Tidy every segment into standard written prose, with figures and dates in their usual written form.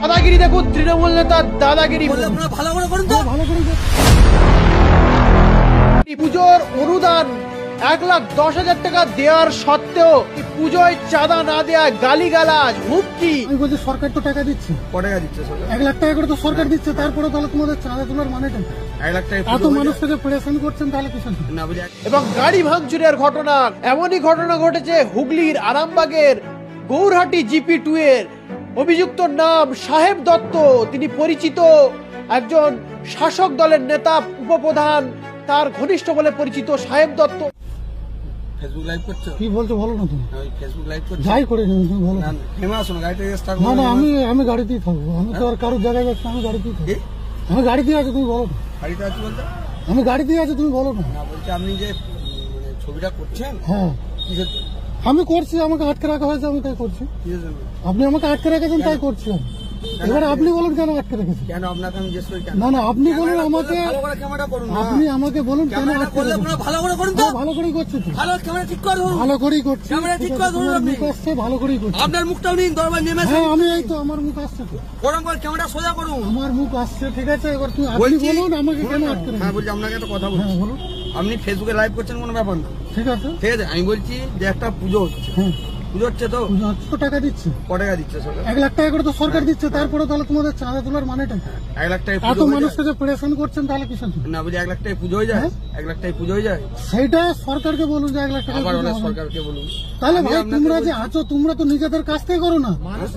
দাদাগিরি দেখুন, তৃণমূল নেতার দাদাগিরি। পুজোর অনুদান 1,10,000 টাকা দেওয়ার সত্ত্বেও পুজোয় চাঁদা না দেওয়া, গালিগালাজ, হুমকি। আমি বলছি সরকার তো টাকা দিচ্ছে, 1 লাখ টাকা করে তো সরকার দিচ্ছে, তারপরে তাহলে তোমাদের চাঁদা তোলার মানে কেন? 1 লাখ টাকা এত মানুষকে প্রেশান করছেন, তাহলে কিসের? এবং গাড়ি ভাঙচুরের ঘটনা, এমনই ঘটনা ঘটেছে হুগলির আরামবাগের গৌরহাটি GP2 এর। অভিযুক্ত নাম সাহেব দত্ত। তিনি পরিচিত একজন শাসক দলের নেতা, উপপ্রধান, তার ঘনিষ্ঠ বলে পরিচিত সাহেব দত্ত। ফেসবুক লাইভ করছো? কি বলছো বলো না তুমি। আমি ফেসবুক লাইভ করছি। যাই করে তুমি বলো না। নেমে আসো না, গাড়িতে স্টার্ট না না, আমি গাড়িতেই থাকবো। আমি তো আর কারোর জায়গায় যাচ্ছি, আমি গাড়িতেই থাকবো। আমি গাড়িতেই আছি, তুমি বলো না। গাড়িতে আছি বলতে? আমি গাড়িতেই আছি, তুমি বলো না। না বলছি আপনি যে ছবিটা করছেন, হ্যাঁ কিসের? আমি করছি, আমাকে আটকে রাখা হয়েছে, আমি তাই করছি। কিসের জন্য? আপনি আমাকে আটকে রেখেছেন, তাই করছি আমি। এবারে আপনি বলুন কেন আটকে রেখেছেন? কেন আপনাকে আমি জিজ্ঞেস করি কেন? না না, আপনি বলুন আমাকে, ভালো করে ক্যামেরা করুন না। আপনি আমাকে বলুন কেন ক্যামেরা আটকে করলে রেখেছেন? আপনারা ভালো করে করুন তো। ভালো করেই করছি তো, ভালো ক্যামেরা ঠিক করে ধরুন। ভালো করেই করছি। ক্যামেরা ঠিক করে ধরুন আপনি। মুখ আসছে, ভালো করেই করছি। আপনার মুখটাও নিন, দরবার নেমে আসুন। হ্যাঁ আমি এই তো, আমার মুখ আসছে তো। গরম করে ক্যামেরা সোজা করুন। আমার মুখ আসছে, ঠিক আছে। এবার আপনি বলছি বলুন আমাকে কেন আটকে হ্যাঁ রেখেছেন? বলছি আপনাকে একটা কথা হ্যাঁ বলছি। বলুন। আপনি ফেসবুকে লাইভ করছেন কোনো ব্যাপার না, ঠিক আছে। ঠিক আছে। আমি বলছি যে একটা পুজো হচ্ছে, হ্যাঁ পুজো হচ্ছে তো পুজো হচ্ছে তো, টাকা দিচ্ছে, ক টাকা দিচ্ছে সরকার? 1 লাখ টাকা করে তো সরকার দিচ্ছে, তারপরে তাহলে তোমাদের চাঁদা তোলার মানেটা কি? 1 লাখ টাকা এত পুজো হয়ে যায়? মানুষকে প্রেশান করছেন, তাহলে কিসের? না বলছি 1 লাখ টাকা পুজো হয়ে যায়? হ্যাঁ? 1 লাখ টাকা পুজো হয়ে যায়? সেইটা সরকারকে বলুন যে 1 লাখ টাকা আবার পুজো অনেক হবে। সরকারকে বলুন। তাহলে আমি ভাই আপনাকে তোমরা যে বলছি, আছো, তোমরা তো নিজেদের কাছ থেকে করো না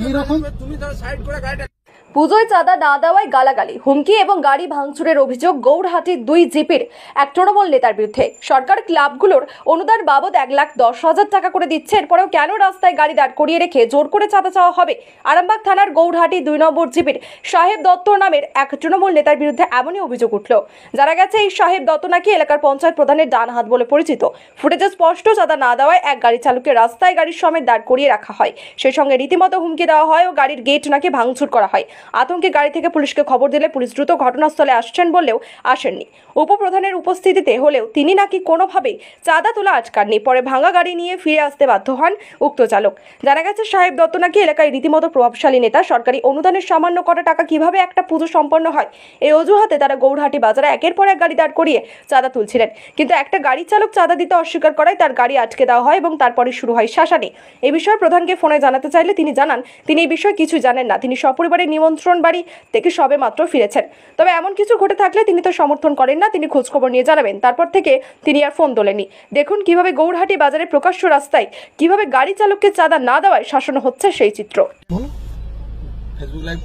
এইরকম। তুমি তাহলে সাইড করে গাড়িটা। পুজোয় চাঁদা না দেওয়ায় গালাগালি, হুমকি এবং গাড়ি ভাঙচুরের অভিযোগ গৌরহাটির 2 জিপির এক তৃণমূল নেতার বিরুদ্ধে। সরকার ক্লাবগুলোর অনুদান বাবদ 1,10,000 টাকা করে দিচ্ছে, এরপরেও কেন রাস্তায় গাড়ি দাঁড় করিয়ে রেখে জোর করে চাঁদা চাওয়া হবে? আরামবাগ থানার গৌরহাটি 2 নম্বর জিপির সাহেব দত্ত নামের এক তৃণমূল নেতার বিরুদ্ধে এমনই অভিযোগ উঠল। জানা গেছে এই সাহেব দত্ত নাকি এলাকার পঞ্চায়েত প্রধানের ডান হাত বলে পরিচিত। ফুটেজে স্পষ্ট চাঁদা না দেওয়ায় এক গাড়ি চালককে রাস্তায় গাড়ির সমেত দাঁড় করিয়ে রাখা হয়। সেই সঙ্গে রীতিমতো হুমকি দেওয়া হয় ও গাড়ির গেট নাকি ভাঙচুর করা হয়। আতঙ্কে গাড়ি থেকে পুলিশকে খবর দিলে পুলিশ দ্রুত ঘটনাস্থলে আসছেন বললেও আসেননি। উপপ্রধানের উপস্থিতিতে হলেও তিনি নাকি কোনোভাবেই চাঁদা তোলা আটকাননি। পরে ভাঙা গাড়ি নিয়ে ফিরে আসতে বাধ্য হন উক্ত চালক। জানা গেছে সাহেব দত্ত নাকি এলাকায় রীতিমতো প্রভাবশালী নেতা। সরকারি অনুদানের সামান্য কটা টাকা কিভাবে একটা পুজো সম্পন্ন হয়, এই অজুহাতে তারা গৌরহাটি বাজারে একের পর এক গাড়ি দাঁড় করিয়ে চাঁদা তুলছিলেন। কিন্তু একটা গাড়ি চালক চাঁদা দিতে অস্বীকার করায় তার গাড়ি আটকে দেওয়া হয় এবং তারপরে শুরু হয় শাসানি। এই বিষয়ে প্রধানকে ফোনে জানাতে চাইলে তিনি জানান তিনি এই বিষয়ে কিছু জানেন না। তিনি সপরিবারে নিমন্ত্রণ বাড়ি থেকে সবে মাত্র ফিরেছেন। তবে এমন কিছু ঘটে থাকলে তিনি তো সমর্থন করেন না, তিনি খোঁজখবর নিয়ে জানাবেন। তারপর থেকে তিনি আর ফোন তোলেনি। দেখুন কিভাবে গৌরহাটি বাজারে প্রকাশ্য রাস্তায় কিভাবে গাড়ি চালককে চাঁদা না দেওয়ায় শাসন হচ্ছে সেই চিত্র। Facebook live